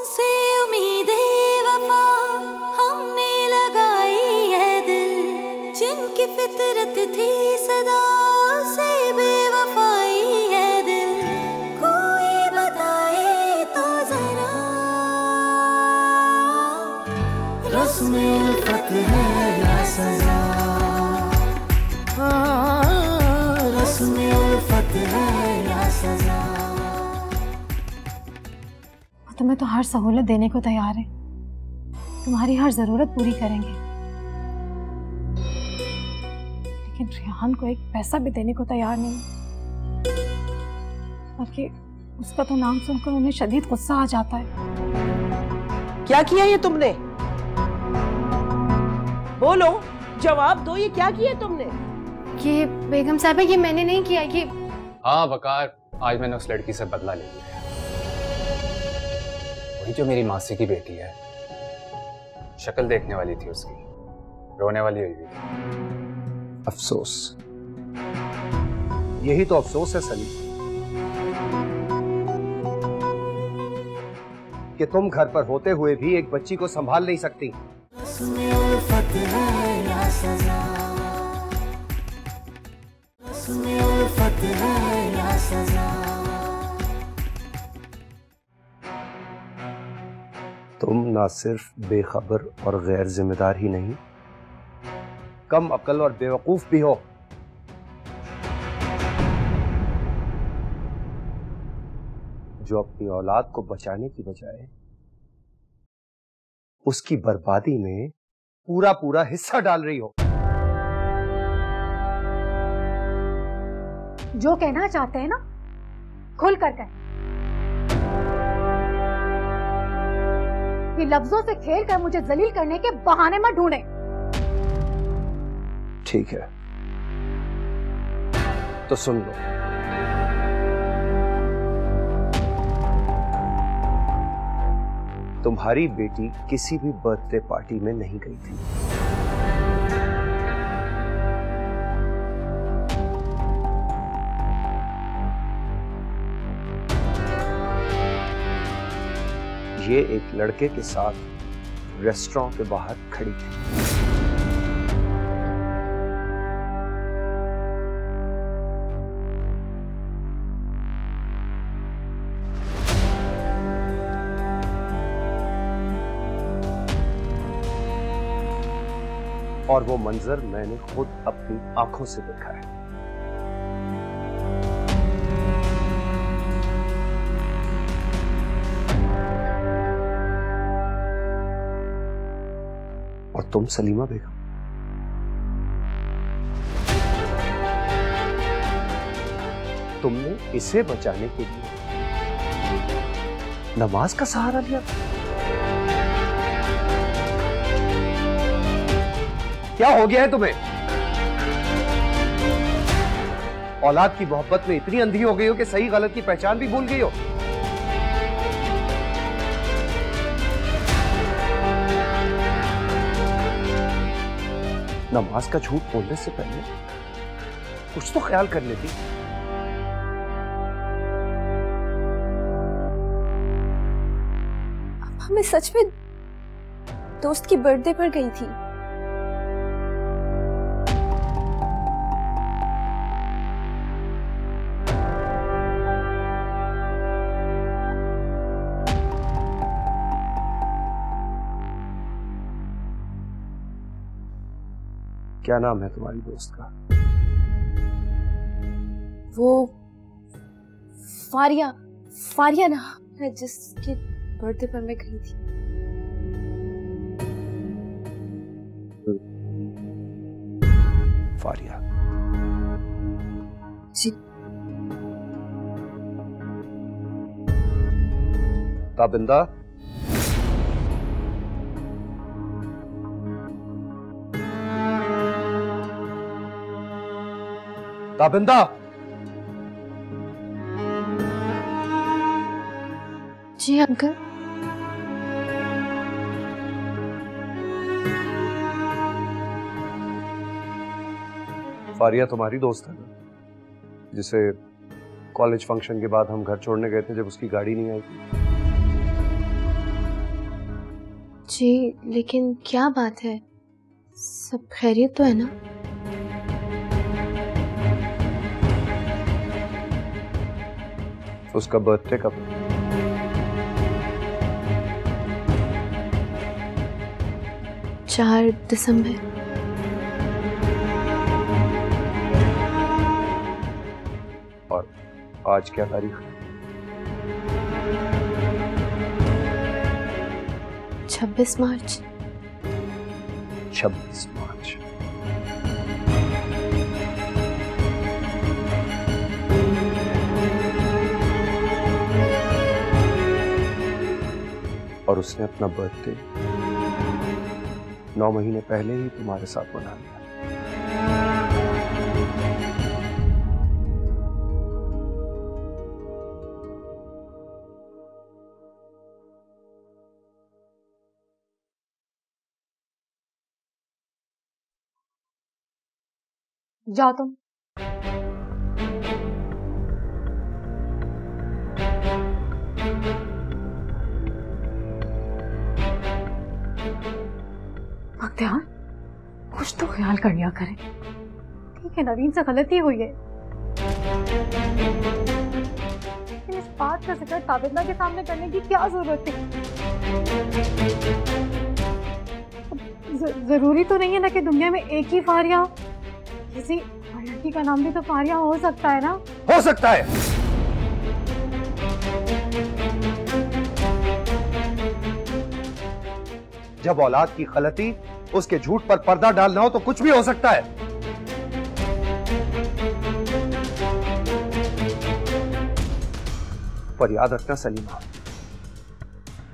उनसे उम्मीदें वफा हमने लगाई है दिल, जिनकी फितरत थी सदा से बेवफाई है दिल। कोई बताए तो जरा रस्म उल्फत है या सजा, रस्म उल्फत है या सजा। तुम्हें तो हर सहूलत देने को तैयार है, तुम्हारी हर जरूरत पूरी करेंगे, लेकिन रेहान को एक पैसा भी देने को तैयार नहीं, बल्कि उसका तो नाम सुनकर उन्हें शदीद गुस्सा आ जाता है। क्या किया ये तुमने? बोलो, जवाब दो, ये क्या किया तुमने? ये बेगम साहिबा, ये मैंने नहीं किया। ये हाँ वकार, आज मैंने उस लड़की से बदला ले लिया, वही जो मेरी मासी की बेटी है। शक्ल देखने वाली थी उसकी, रोने वाली हुई थी। अफसोस, यही तो अफसोस है सलीम, कि तुम घर पर होते हुए भी एक बच्ची को संभाल नहीं सकती। तुम ना सिर्फ बेखबर और गैर जिम्मेदार ही नहीं, कम अक्ल और बेवकूफ भी हो। जो अपनी औलाद को बचाने की बजाय उसकी बर्बादी में पूरा पूरा हिस्सा डाल रही हो। जो कहना चाहते हैं ना, खुल कर कहें। ये लफ्जों से खेल कर मुझे जलील करने के बहाने मत ढूंढे। ठीक है, तो सुन लो। तुम्हारी बेटी किसी भी बर्थडे पार्टी में नहीं गई थी। ये एक लड़के के साथ रेस्टोरेंट के बाहर खड़ी थी। और वो मंजर मैंने खुद अपनी आंखों से देखा है। और तुम सलीमा बेगम, तुमने इसे बचाने के लिए नमाज का सहारा लिया। क्या हो गया है तुम्हें? औलाद की मोहब्बत में इतनी अंधी हो गई हो कि सही गलत की पहचान भी भूल गई हो। नमाज का झूठ बोलने से पहले कुछ तो ख्याल कर लेती। मैं सच में दोस्त की बर्थडे पर गई थी। क्या नाम है तुम्हारी दोस्त का? वो फारिया, फारिया नाम है जिसके बर्थडे पर मैं गई थी। फारिया जी। ताबिंदा, ताबिंदा, जी अंकल। फारिया तुम्हारी दोस्त है ना, जिसे कॉलेज फंक्शन के बाद हम घर छोड़ने गए थे जब उसकी गाड़ी नहीं आई थी? जी लेकिन क्या बात है, सब खैरियत तो है ना? उसका बर्थडे कब? 4 दिसंबर। और आज क्या तारीख है? 26 मार्च। 26 मार्च। और उसने अपना बर्थडे 9 महीने पहले ही तुम्हारे साथ मना लिया। जाओ तुम। बख्तियार, कुछ तो ख्याल कर लिया करें। ठीक है, नवीन से गलती हुई है, लेकिन इस बात का जिक्र ताबिदना के सामने करने की क्या जरूरत है? जरूरी तो नहीं है ना कि दुनिया में एक ही फारिया हो। किसी लड़की का नाम भी तो फारिया हो सकता है ना? हो सकता है। जब औलाद की गलती उसके झूठ पर पर्दा डालना हो तो कुछ भी हो सकता है। पर याद रखना सलीमा,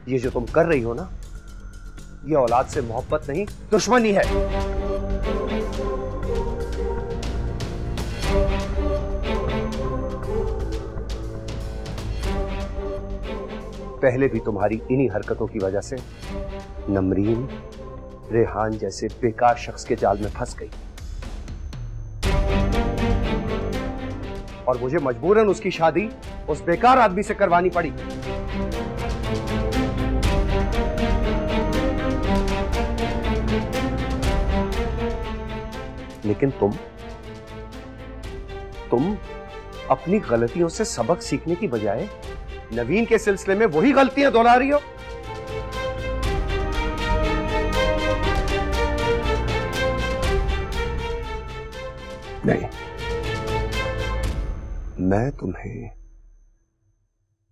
ये जो तुम कर रही हो ना, ये औलाद से मोहब्बत नहीं, दुश्मनी है। पहले भी तुम्हारी इन्हीं हरकतों की वजह से नमरीन रेहान जैसे बेकार शख्स के जाल में फंस गई और मुझे मजबूरन उसकी शादी उस बेकार आदमी से करवानी पड़ी। लेकिन तुम अपनी गलतियों से सबक सीखने की बजाय नवीन के सिलसिले में वही गलतियां दोहरा रही हो। नहीं, मैं तुम्हें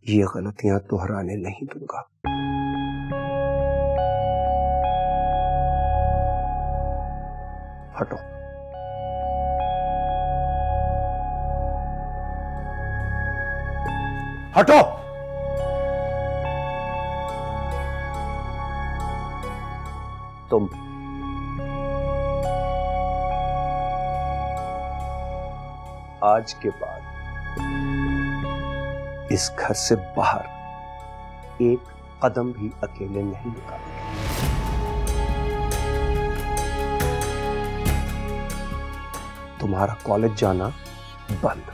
ये गलतियां दोहराने नहीं दूंगा। हटो। हटो। तुम आज के बाद इस घर से बाहर एक कदम भी अकेले नहीं निकालोगे। तुम्हारा कॉलेज जाना बंद।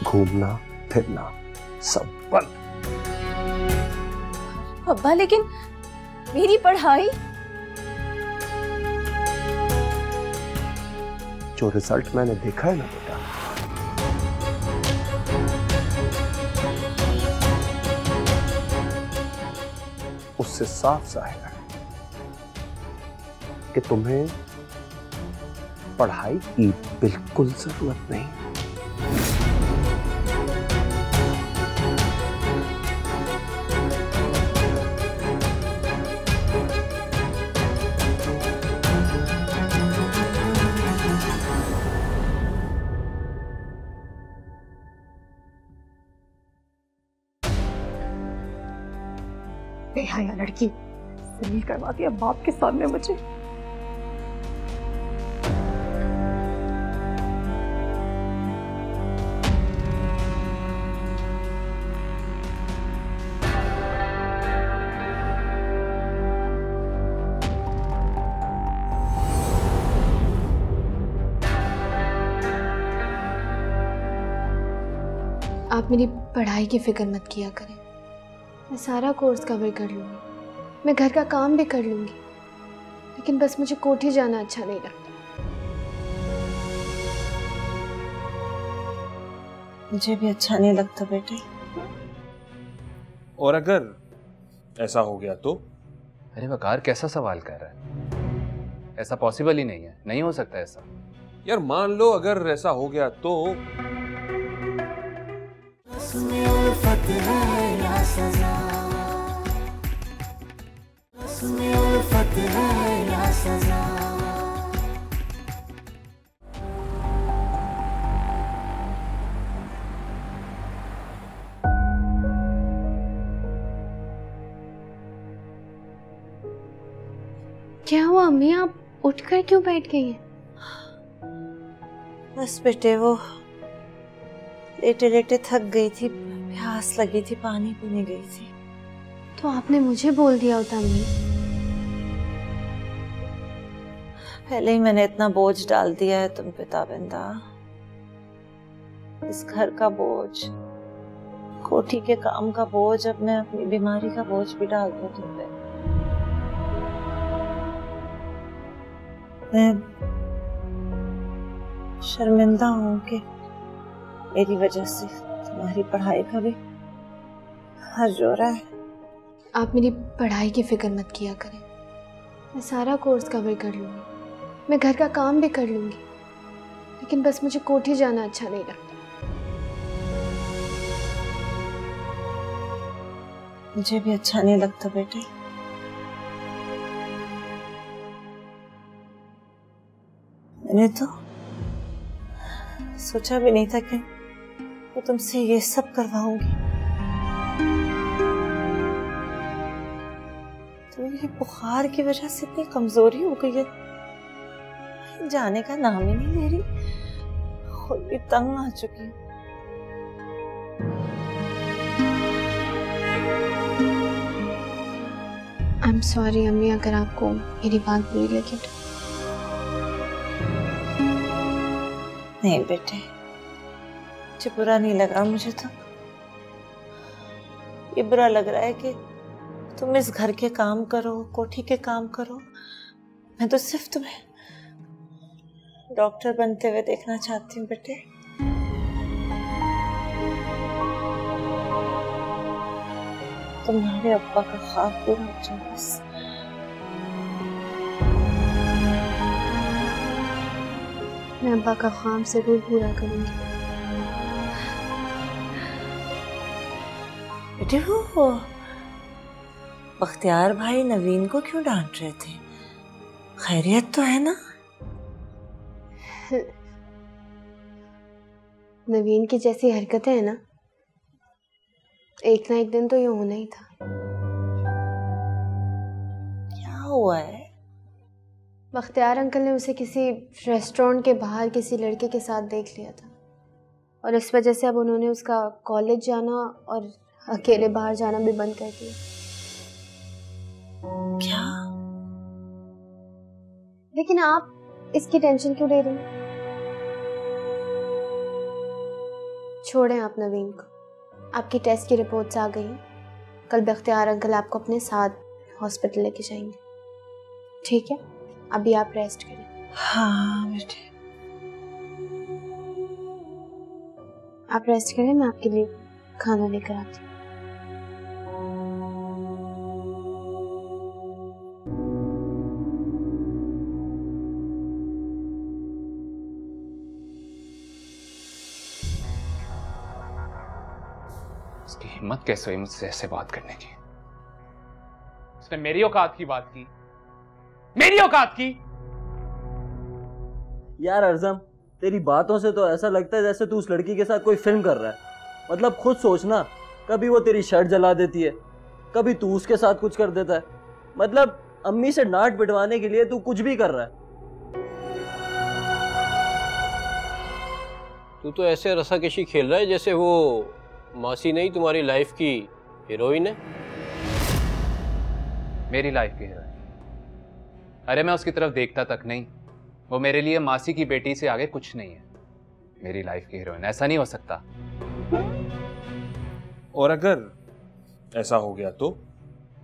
घूमना फिरना सब बंद। अब्बा लेकिन मेरी पढ़ाई? जो रिजल्ट मैंने देखा है ना बेटा, उससे साफ जाहिर है कि तुम्हें पढ़ाई की बिल्कुल जरूरत नहीं। बेहया लड़की, जलील करवा दिया बाप के सामने मुझे। आप मेरी पढ़ाई की फिक्र मत किया करें। मैं सारा कोर्स कवर कर लूँगी, मैं घर का काम भी कर लूँगी, लेकिन बस मुझे कोठी जाना अच्छा नहीं लगता। मुझे भी अच्छा नहीं लगता बेटे। और अगर ऐसा हो गया तो? अरे वकार कैसा सवाल कर रहा है? ऐसा पॉसिबल ही नहीं है, नहीं हो सकता ऐसा। यार मान लो अगर ऐसा हो गया तो? रस्म उल्फत है या सजा, रस्म उल्फत है या सजा। क्या हुआ अम्मी, आप उठकर क्यों बैठ गई हैं? बस बेटे वो लेटे लेटे थक गई थी, प्यास लगी थी, पानी पीने गई थी। तो आपने मुझे बोल दिया होता अम्मी। पहले ही मैंने इतना बोझ डाल दिया है तुम पे ताबिंदा। इस घर का बोझ, कोठी के काम का बोझ, अब मैं अपनी बीमारी का बोझ भी डाल दूं तुम पे। मैं शर्मिंदा हूं कि मेरी वजह से तुम्हारी पढ़ाई का भी हर्ज हो रहा है। आप मेरी पढ़ाई की फिक्र मत किया करें, मैं सारा कोर्स कवर कर लूँगी, मैं घर का काम भी कर लूँगी, लेकिन बस मुझे कोठी जाना अच्छा नहीं लगता। मुझे भी अच्छा नहीं लगता बेटे। मैंने तो सोचा भी नहीं था कि मैं तुमसे ये सब करवाऊंगी। तो ये बुखार की वजह से इतनी कमजोरी हो गई है, जाने का नाम ही नहीं ले रही, खुद भी तंग आ चुकी हूँ। आई एम सॉरी अम्मी, अगर आपको मेरी बात बुरी लगी तो। नहीं बेटे, मुझे बुरा नहीं लगा। मुझे तो ये बुरा लग रहा है कि तुम इस घर के काम करो, कोठी के काम करो, मैं तो सिर्फ तुम्हें डॉक्टर बनते हुए देखना चाहती हूँ बेटे। तुम्हारे अब्बा का ख्वाब पूरा हो जाए बस। मैं अब्बा का ख्वाब जरूर पूरा करूंगी। बेटे वो बख्तियार भाई नवीन को क्यों डांट रहे थे? खैरियत तो है ना? नवीन की जैसी हरकतें हैं ना, एक ना एक दिन तो ये होना ही था। क्या हुआ है? बख्तियार अंकल ने उसे किसी रेस्टोरेंट के बाहर किसी लड़के के साथ देख लिया था, और इस वजह से अब उन्होंने उसका कॉलेज जाना और अकेले बाहर जाना भी बंद कर दिया। क्या? लेकिन आप इसकी टेंशन क्यों ले रही हैं? छोड़ें आप नवीन को। आपकी टेस्ट की रिपोर्ट्स आ गई हैं, कल बख्तियार अंकल आपको अपने साथ हॉस्पिटल लेके जाएंगे, ठीक है? अभी आप रेस्ट करें। हाँ बेटे, आप रेस्ट करें, मैं आपके लिए खाना लेकर आती हूँ। उसकी हिम्मत कैसे हुई मुझसे ऐसे बात करने की? उसने मेरी औकात की बात की, मेरी औकात की। यार अर्ज़म, तेरी बातों से तो ऐसा लगता है जैसे तू उस लड़की के साथ कोई फिल्म कर रहा है। मतलब खुद सोचना, कभी वो तेरी शर्ट जला देती है, कभी तू उसके साथ कुछ कर देता है। मतलब अम्मी से डांट पिटवाने के लिए तू कुछ भी कर रहा है। तू तो ऐसे रस्साकशी खेल रहा है जैसे वो मासी नहीं तुम्हारी लाइफ की हीरोइन है। मेरी लाइफ की हीरोइन? अरे मैं उसकी तरफ देखता तक नहीं। वो मेरे लिए मासी की बेटी से आगे कुछ नहीं है। मेरी लाइफ की हीरोइन ऐसा नहीं हो सकता। और अगर ऐसा हो गया तो?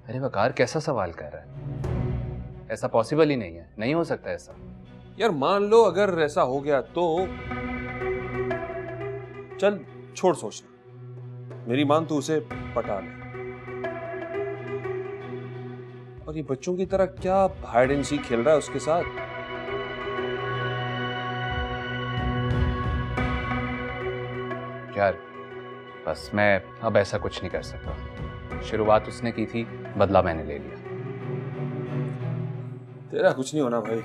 अरे वकार, कैसा सवाल कर रहा है? ऐसा पॉसिबल ही नहीं है, नहीं हो सकता ऐसा। यार मान लो अगर ऐसा हो गया तो? चल छोड़ सोचना, मेरी मान तू उसे पटा ले। और ये बच्चों की तरह क्या हाइड एंड सीक खेल रहा है उसके साथ? यार बस मैं अब ऐसा कुछ नहीं कर सकता। शुरुआत उसने की थी, बदला मैंने ले लिया। तेरा कुछ नहीं होना भाई।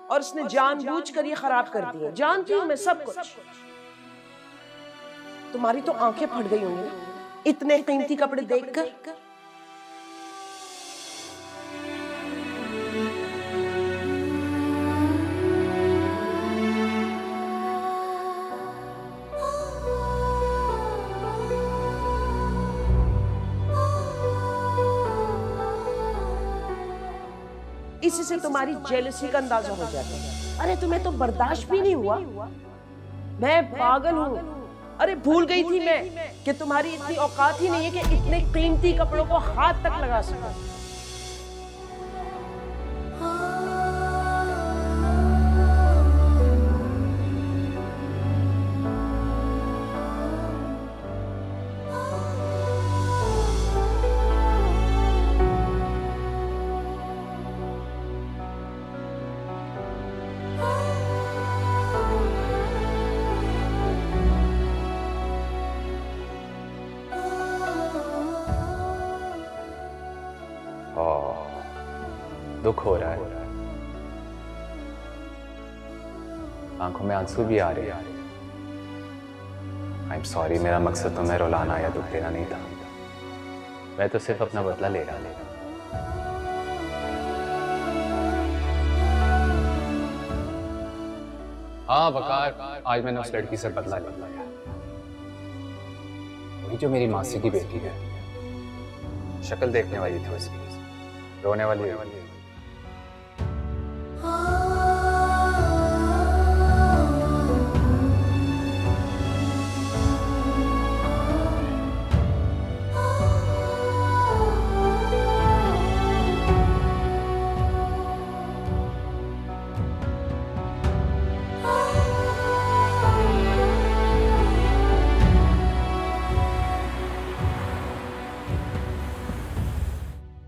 और इसने जानबूझकर ये खराब कर दिया। जानती हूँ मैं सब कुछ। तुम्हारी तो आंखें फट गई होंगी इतने कीमती कपड़े देखकर। इसी से तुम्हारी जेलसी का अंदाजा हो जाता है। अरे तुम्हें तो बर्दाश्त भी नहीं हुआ। मैं पागल हूँ। अरे भूल गई थी मैं कि तुम्हारी इतनी औकात ही नहीं है कि इतने कीमती कपड़ों को हाथ तक लगा सको। दुख हो रहा है, आंखों में आंसू भी आ रहे हैं। आई एम सॉरी, मेरा मकसद तुम्हें रुलाना या दुख देना नहीं था। मैं तो सिर्फ अपना बदला ले रहा था। हाँ वकार, आज मैंने उस लड़की से बदला लिया। वही जो मेरी मासी की बेटी है। शक्ल देखने वाली थी उसकी, रोने वाली है।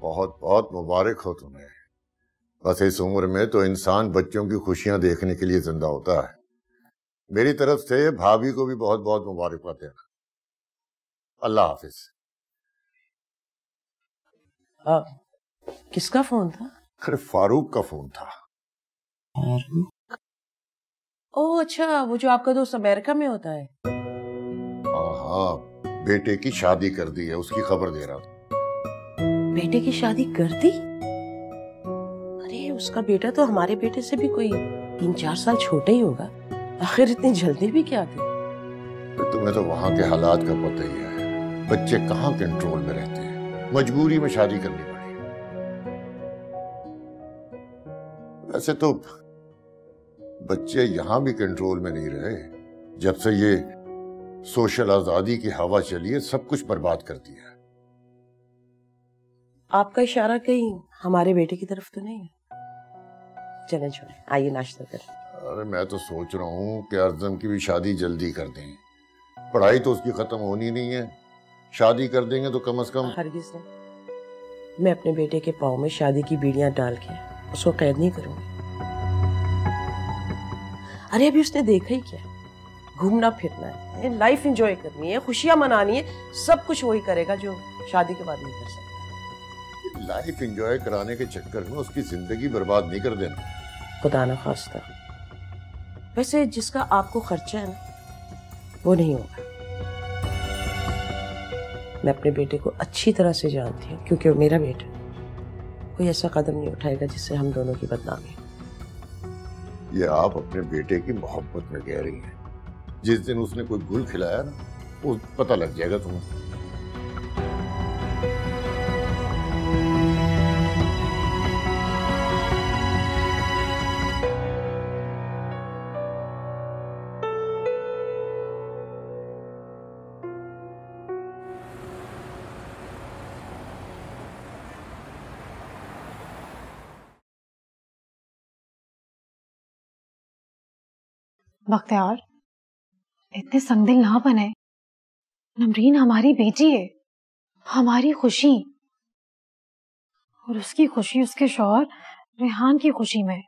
बहुत बहुत मुबारक हो तुम्हें। बस इस उम्र में तो इंसान बच्चों की खुशियां देखने के लिए जिंदा होता है। मेरी तरफ से भाभी को भी बहुत बहुत मुबारकबाद देना। अल्लाह हाफिज। किसका फोन था? अरे फारूक का फोन था। फारूक? ओह अच्छा, वो जो आपका दोस्त अमेरिका में होता है। हाँ, बेटे की शादी कर दी है, उसकी खबर दे रहा था। बेटे की शादी कर दी? अरे उसका बेटा तो हमारे बेटे से भी कोई 3-4 साल छोटा ही होगा। आखिर इतनी जल्दी भी क्या थी? तुम्हें तो वहां के हालात का पता ही है। बच्चे कहाँ कंट्रोल में रहते हैं, मजबूरी में शादी करनी पड़ी। वैसे तो बच्चे यहां भी कंट्रोल में नहीं रहे। जब से ये सोशल आजादी की हवा चली है, सब कुछ बर्बाद कर दिया है। आपका इशारा कहीं हमारे बेटे की तरफ तो नहीं है? चलें छोड़ें, आइए नाश्ता करें। अरे मैं तो सोच रहा हूँ कि अर्जम की भी शादी जल्दी कर दें। पढ़ाई तो उसकी खत्म होनी नहीं है, शादी कर देंगे तो कम से कम। हरगिज़ नहीं, मैं अपने बेटे के पाँव में शादी की बीड़ियां डाल के उसको कैद नहीं करूंगी। अरे अभी उसने देखा ही क्या, घूमना फिरना है, लाइफ एंजॉय करनी है, खुशियां मनानी है, सब कुछ वही करेगा जो शादी के बाद नहीं कर सकता। लाइफ एंजॉय कराने के चक्कर में उसकी जिंदगी बर्बाद नहीं कर देना। खुदा ना खास्ता। वैसे जिसका आपको खर्चा है ना, वो नहीं होगा। मैं अपने बेटे को अच्छी तरह से जानती हूँ, क्योंकि वो मेरा बेटा। कोई ऐसा कदम नहीं उठाएगा जिससे हम दोनों की बदनामी। ये आप अपने बेटे की मोहब्बत में कह रही हैं। जिस दिन उसने कोई गुल खिलाया ना, वो पता लग जाएगा तुम्हें। बख्तियार, इतने संगदिल ना बने। नमरीन हमारी बेटी है, हमारी खुशी, और उसकी खुशी उसके शौहर रेहान की खुशी में।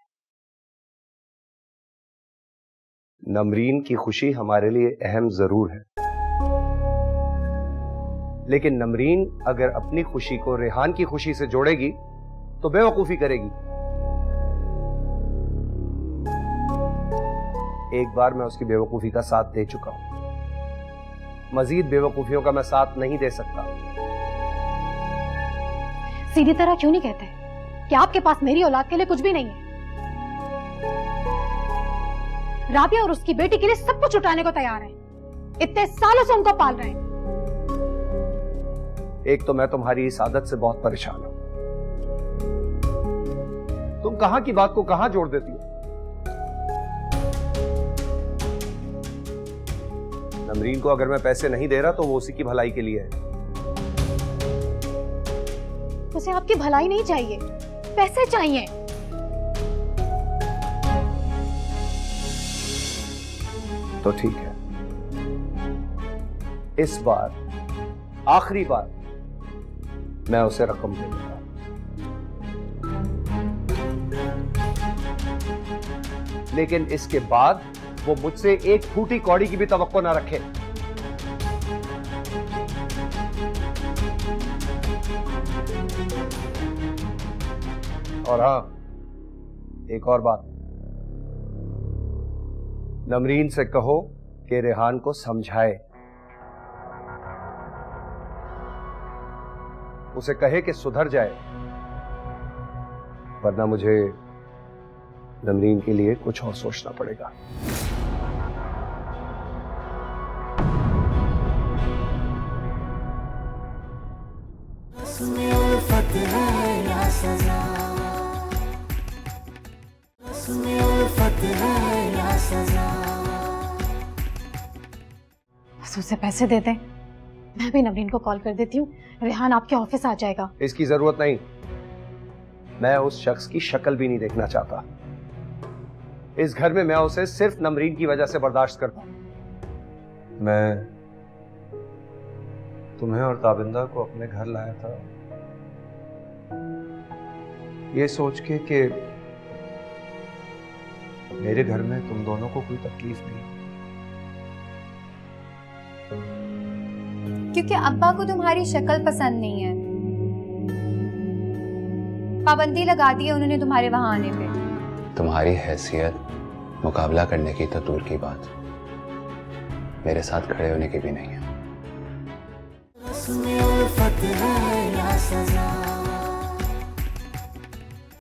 नमरीन की खुशी हमारे लिए अहम जरूर है, लेकिन नमरीन अगर अपनी खुशी को रेहान की खुशी से जोड़ेगी तो बेवकूफी करेगी। एक बार मैं उसकी बेवकूफी का साथ दे चुका हूं, मजीद बेवकूफियों का मैं साथ नहीं दे सकता। सीधी तरह क्यों नहीं कहते कि आपके पास मेरी औलाद के लिए कुछ भी नहीं है? राबिया और उसकी बेटी के लिए सब कुछ उठाने को तैयार है, इतने सालों से उनको पाल रहे हैं। एक तो मैं तुम्हारी इस आदत से बहुत परेशान हूं। तुम कहां की बात को कहां जोड़ देती हो। नमरीन को अगर मैं पैसे नहीं दे रहा तो वो उसी की भलाई के लिए है। उसे आपकी भलाई नहीं चाहिए, पैसे चाहिए। तो ठीक है, इस बार आखिरी बार मैं उसे रकम दे दूंगा। लेकिन इसके बाद वो मुझसे एक फूटी कौड़ी की भी तवक्को ना रखे। और हाँ, एक और बात, नमरीन से कहो कि रेहान को समझाए, उसे कहे कि सुधर जाए, वरना मुझे नमरीन के लिए कुछ और सोचना पड़ेगा। उल्फत है या सजा, उल्फत है या सजा। बस उसे पैसे दे दे, मैं भी नवरीन को कॉल कर देती हूँ, रेहान आपके ऑफिस आ जाएगा। इसकी जरूरत नहीं, मैं उस शख्स की शक्ल भी नहीं देखना चाहता। इस घर में मैं उसे सिर्फ नमरीन की वजह से बर्दाश्त करता हूं। मैं तुम्हें और ताबिंदा को अपने घर लाया था ये सोच के कि मेरे घर में तुम दोनों को कोई तकलीफ नहीं, क्योंकि अब्बा को तुम्हारी शक्ल पसंद नहीं है। पाबंदी लगा दी है उन्होंने तुम्हारे वहां आने पे। तुम्हारी हैसियत मुकाबला करने की तो दूर की बात, मेरे साथ खड़े होने की भी नहीं है। उल्फत है या सजा।